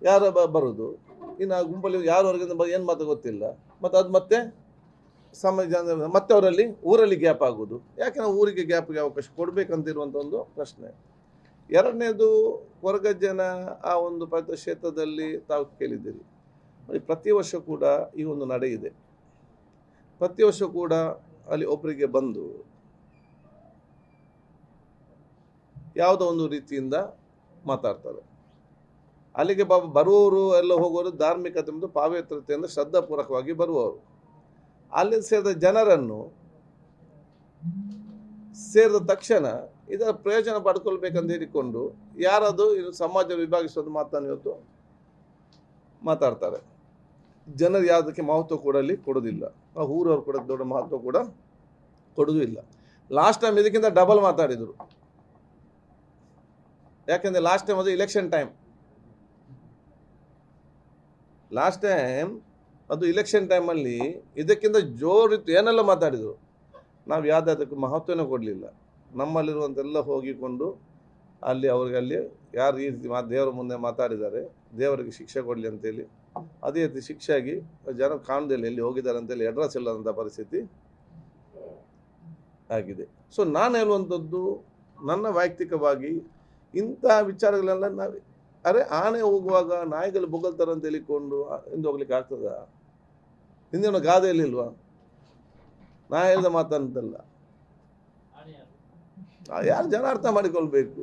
ಯಾರು ಬರೋದು, ಇನ್ನು ಆ ಗುಂಪಲ್ಲಿ ಯಾರು ಹೊರಗಿಂದ ಏನು ಮಾತು ಗೊತ್ತಿಲ್ಲ. ಮತ್ತು ಅದು ಮತ್ತೆ ಮತ್ತೆ ಅವರಲ್ಲಿ ಊರಲ್ಲಿ ಗ್ಯಾಪ್ ಆಗೋದು. ಯಾಕೆ ನಾವು ಊರಿಗೆ ಗ್ಯಾಪ್ಗೆ ಅವಕಾಶ ಕೊಡಬೇಕಂತಿರುವಂಥ ಒಂದು ಪ್ರಶ್ನೆ. ಎರಡನೇದು, ಹೊರಗ ಜನ ಆ ಒಂದು ಪವಿತ್ರ ಕ್ಷೇತ್ರದಲ್ಲಿ ತಾವು ಕೇಳಿದ್ದೀರಿ, ಪ್ರತಿ ವರ್ಷ ಕೂಡ ಈ ಒಂದು ನಡೆ ಇದೆ. ಪ್ರತಿ ವರ್ಷ ಕೂಡ ಅಲ್ಲಿ ಒಬ್ಬರಿಗೆ ಬಂದು ಯಾವುದೋ ಒಂದು ರೀತಿಯಿಂದ ಮಾತಾಡ್ತಾರೆ. ಅಲ್ಲಿಗೆ ಬರುವವರು ಎಲ್ಲ ಹೋಗೋರು ಧಾರ್ಮಿಕತೆ ಮತ್ತು ಪಾವಿತ್ರತೆಯಿಂದ ಶ್ರದ್ಧಾಪೂರ್ವಕವಾಗಿ ಬರುವವರು. ಅಲ್ಲಿ ಸೇರಿದ ಜನರನ್ನು ಸೇರಿದ ತಕ್ಷಣ ಇದರ ಪ್ರಯೋಜನ ಪಡ್ಕೊಳ್ಬೇಕಂತ ಹೇಳಿಕೊಂಡು ಯಾರದು ಇದು ಸಮಾಜ ವಿಭಾಗಿಸೋದು ಮಾತನ್ನು ಇವತ್ತು ಮಾತಾಡ್ತಾರೆ. ಜನರು ಯಾವುದಕ್ಕೆ ಮಹತ್ವ ಕೊಡಲಿ ಕೊಡೋದಿಲ್ಲ, ಆ ಊರವ್ರು ಕೂಡ ದೊಡ್ಡ ಮಹತ್ವ ಕೂಡ ಕೊಡೋದು ಇಲ್ಲ. ಲಾಸ್ಟ್ ಟೈಮ್ ಇದಕ್ಕಿಂತ ಡಬಲ್ ಮಾತಾಡಿದರು. ಯಾಕೆಂದರೆ ಲಾಸ್ಟ್ ಟೈಮ್ ಅದು ಇಲೆಕ್ಷನ್ ಟೈಮ್. ಲಾಸ್ಟ್ ಟೈಮ್ ಅದು ಇಲೆಕ್ಷನ್ ಟೈಮಲ್ಲಿ ಇದಕ್ಕಿಂತ ಜೋರಿತ್ತು, ಏನೆಲ್ಲ ಮಾತಾಡಿದರು. ನಾವು ಯಾವುದಕ್ಕೆ ಮಹತ್ವನೇ ಕೊಡಲಿಲ್ಲ. ನಮ್ಮಲ್ಲಿರುವಂತೆಲ್ಲ ಹೋಗಿಕೊಂಡು ಅಲ್ಲಿ ಯಾರು ಈ ರೀತಿ ದೇವರ ಮುಂದೆ ಮಾತಾಡಿದ್ದಾರೆ, ದೇವರಿಗೆ ಶಿಕ್ಷೆ ಕೊಡಲಿ ಅಂತೇಳಿ, ಅದೇ ರೀತಿ ಶಿಕ್ಷೆ ಆಗಿ ಜನ ಕಾಣದಲ್ಲಿ ಎಲ್ಲಿ ಹೋಗಿದ್ದಾರೆ ಅಂತೇಳಿ ಅಡ್ರೆಸ್ ಇಲ್ಲದಂಥ ಪರಿಸ್ಥಿತಿ ಆಗಿದೆ. ಸೊ ನಾನು ಹೇಳುವಂಥದ್ದು, ನನ್ನ ವೈಯಕ್ತಿಕವಾಗಿ ಇಂಥ ವಿಚಾರಗಳೆಲ್ಲ ನಾವು ಆನೆ ಹೋಗುವಾಗ ನಾಯಿಗಳು ಬೊಗಳ್ತಾರೆ ಅಂತ ಹೇಳಿಕೊಂಡು ಹಿಂದೆ ಹೋಗ್ಲಿಕ್ಕೆ ಆಗ್ತದ? ಹಿಂದಿನ ಗಾದೆಯಲ್ಲಿ ಇಲ್ವಾ? ನಾ ಹೇಳಿದ ಮಾತಂತಲ್ಲ, ಯಾರು ಜನ ಅರ್ಥ ಮಾಡಿಕೊಳ್ಬೇಕು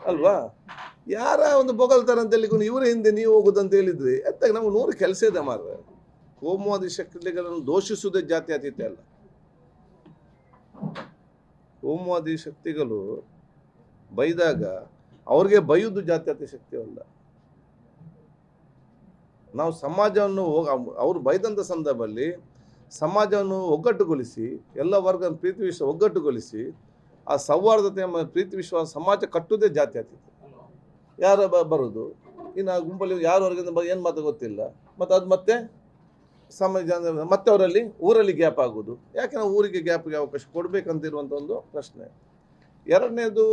ಅಲ್ವಾ? ಯಾರ ಒಂದು ಬೊಗಳ್ತಾರೆ ಅಂತ ಹೇಳಿಕೊಂಡು ಇವರ ಹಿಂದೆ ನೀವು ಹೋಗುದಂತ ಹೇಳಿದ್ರೆ ಎತ್ತಾಗ ನಮ್ಗೆ 100 ಕೆಲಸ ಇದೆ ಮಾರ್ರೆ. ಕೋಮುವಾದಿ ಶಕ್ತಿಗಳನ್ನು ದೋಷಿಸುವುದೇ ಜಾತ್ಯತೀತ ಅಲ್ಲ. ಕೋಮುವಾದಿ ಶಕ್ತಿಗಳು ಬೈದಾಗ ಅವ್ರಿಗೆ ಬೈಯುವುದು ಜಾತ್ಯತೀತ ಶಕ್ತಿಯಲ್ಲ. ನಾವು ಸಮಾಜವನ್ನು ಅವರು ಬೈದಂಥ ಸಂದರ್ಭದಲ್ಲಿ ಸಮಾಜವನ್ನು ಒಗ್ಗಟ್ಟುಗೊಳಿಸಿ, ಎಲ್ಲ ವರ್ಗ ಪ್ರೀತಿ ವಿಶ್ವಾಸ ಒಗ್ಗಟ್ಟುಗೊಳಿಸಿ, ಆ ಸೌಹಾರ್ದತೆ ಪ್ರೀತಿ ವಿಶ್ವಾಸ ಸಮಾಜ ಕಟ್ಟುವುದೇ ಜಾತ್ಯತೀತ. ಯಾರು ಬರೋದು, ಇನ್ನು ಆ ಗುಂಪಲ್ಲಿ ಯಾರು ಹೊರಗಿಂದ ಏನು ಮಾತು ಗೊತ್ತಿಲ್ಲ. ಮತ್ತು ಅದು ಮತ್ತೆ ಮತ್ತೆ ಅವರಲ್ಲಿ ಊರಲ್ಲಿ ಗ್ಯಾಪ್ ಆಗೋದು. ಯಾಕೆ ನಾವು ಊರಿಗೆ ಗ್ಯಾಪ್ಗೆ ಅವಕಾಶ ಕೊಡಬೇಕಂತಿರುವಂಥ ಒಂದು ಪ್ರಶ್ನೆ. ಎರಡನೇದು,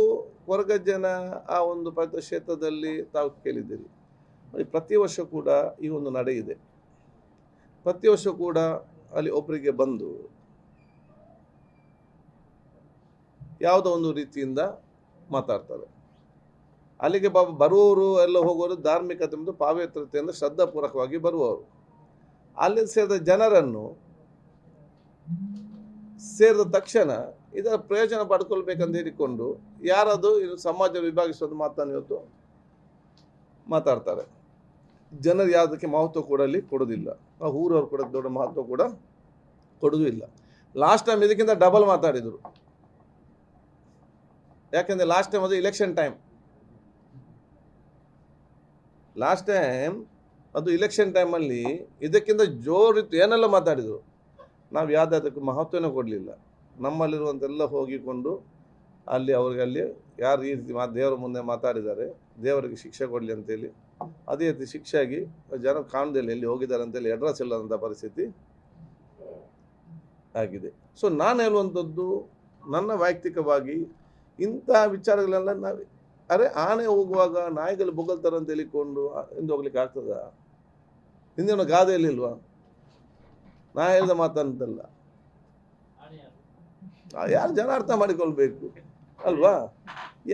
ಹೊರಗ ಜನ ಆ ಒಂದು ಪವಿತ್ರ ಕ್ಷೇತ್ರದಲ್ಲಿ ತಾವು ಕೇಳಿದ್ದೀರಿ, ಪ್ರತಿ ವರ್ಷ ಕೂಡ ಈ ಒಂದು ನಡೆ ಇದೆ. ಪ್ರತಿ ವರ್ಷ ಕೂಡ ಅಲ್ಲಿ ಒಬ್ಬರಿಗೆ ಬಂದು ಯಾವುದೋ ಒಂದು ರೀತಿಯಿಂದ ಮಾತಾಡ್ತಾರೆ. ಅಲ್ಲಿಗೆ ಬರುವವರು ಎಲ್ಲ ಹೋಗೋರು ಧಾರ್ಮಿಕತೆ ಮತ್ತು ಪಾವಿತ್ರತೆಯಿಂದ ಶ್ರದ್ಧಾಪೂರ್ವಕವಾಗಿ ಬರುವವರು. ಅಲ್ಲಿ ಸೇರಿದ ಜನರನ್ನು ಸೇರಿದ ತಕ್ಷಣ ಇದರ ಪ್ರಯೋಜನ ಪಡ್ಕೊಳ್ಬೇಕಂತ ಹೇಳಿಕೊಂಡು ಯಾರದು ಇದು ಸಮಾಜ ವಿಭಾಗಿಸೋದು ಮಾತನ್ನು ಇವತ್ತು ಮಾತಾಡ್ತಾರೆ. ಜನರು ಯಾವುದಕ್ಕೆ ಮಹತ್ವ ಕೊಡಲಿ ಕೊಡೋದಿಲ್ಲ, ಆ ಊರವ್ರು ಕೂಡ ದೊಡ್ಡ ಮಹತ್ವ ಕೂಡ ಕೊಡೋದು ಇಲ್ಲ. ಲಾಸ್ಟ್ ಟೈಮ್ ಇದಕ್ಕಿಂತ ಡಬಲ್ ಮಾತಾಡಿದರು. ಯಾಕೆಂದರೆ ಲಾಸ್ಟ್ ಟೈಮ್ ಅದು ಇಲೆಕ್ಷನ್ ಟೈಮ್. ಲಾಸ್ಟ್ ಟೈಮ್ ಅದು ಇಲೆಕ್ಷನ್ ಟೈಮಲ್ಲಿ ಇದಕ್ಕಿಂತ ಜೋರಿತ್ತು, ಏನೆಲ್ಲ ಮಾತಾಡಿದರು. ನಾವು ಯಾವುದಕ್ಕೆ ಮಹತ್ವನೇ ಕೊಡಲಿಲ್ಲ. ನಮ್ಮಲ್ಲಿರುವಂತೆಲ್ಲ ಹೋಗಿಕೊಂಡು ಅಲ್ಲಿ ಯಾರು ಈ ರೀತಿ ದೇವರ ಮುಂದೆ ಮಾತಾಡಿದ್ದಾರೆ, ದೇವರಿಗೆ ಶಿಕ್ಷೆ ಕೊಡಲಿ ಅಂತೇಳಿ, ಅದೇ ರೀತಿ ಶಿಕ್ಷೆ ಆಗಿ ಜನ ಕಾಣದಲ್ಲಿ ಎಲ್ಲಿ ಹೋಗಿದ್ದಾರೆ ಅಂತೇಳಿ ಅಡ್ರೆಸ್ ಇಲ್ಲದಂಥ ಪರಿಸ್ಥಿತಿ ಆಗಿದೆ. ಸೊ ನಾನು ಹೇಳುವಂಥದ್ದು, ನನ್ನ ವೈಯಕ್ತಿಕವಾಗಿ ಇಂಥ ವಿಚಾರಗಳೆಲ್ಲ ನಾವು ಆನೆ ಹೋಗುವಾಗ ನಾಯಿಗಳು ಬೊಗಳ್ತಾರೆ ಅಂತ ಹೇಳಿಕೊಂಡು ಹಿಂದೆ ಹೋಗ್ಲಿಕ್ಕೆ ಆಗ್ತದ? ಹಿಂದಿನ ಗಾದೆಯಲ್ಲಿ ಇಲ್ವಾ? ನಾ ಹೇಳಿದ ಮಾತಂತಲ್ಲ, ಯಾರು ಜನ ಅರ್ಥ ಮಾಡಿಕೊಳ್ಬೇಕು ಅಲ್ವಾ?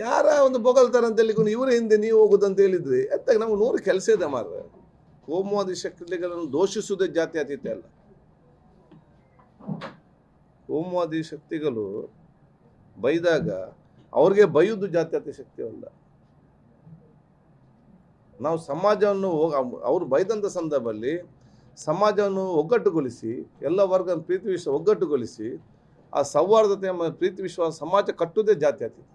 ಯಾರ ಒಂದು ಬೊಗಳ್ತಾರೆ ಅಂತ ಹೇಳಿಕೊಂಡು ಇವರ ಹಿಂದೆ ನೀವು ಹೋಗುದಂತ ಹೇಳಿದ್ರೆ ಎತ್ತಾಗ ನಮ್ಗೆ 100 ಕೆಲಸ ಇದೆ ಮಾರ್ರೆ. ಕೋಮುವಾದಿ ಶಕ್ತಿಗಳನ್ನು ದೋಷಿಸುವುದೇ ಜಾತ್ಯತೀತ ಅಲ್ಲ. ಕೋಮುವಾದಿ ಶಕ್ತಿಗಳು ಬೈದಾಗ ಅವ್ರಿಗೆ ಬೈಯುವುದು ಜಾತ್ಯತೀತ ಶಕ್ತಿಯಲ್ಲ. ನಾವು ಸಮಾಜವನ್ನು ಅವರು ಬೈದಂಥ ಸಂದರ್ಭದಲ್ಲಿ ಸಮಾಜವನ್ನು ಒಗ್ಗಟ್ಟುಗೊಳಿಸಿ, ಎಲ್ಲ ವರ್ಗ ಪ್ರೀತಿ ವಿಶ್ವಾಸ ಒಗ್ಗಟ್ಟುಗೊಳಿಸಿ, ಆ ಸೌಹಾರ್ದತೆ ಪ್ರೀತಿ ವಿಶ್ವಾಸ ಸಮಾಜ ಕಟ್ಟುವುದೇ ಜಾತ್ಯತೀತ.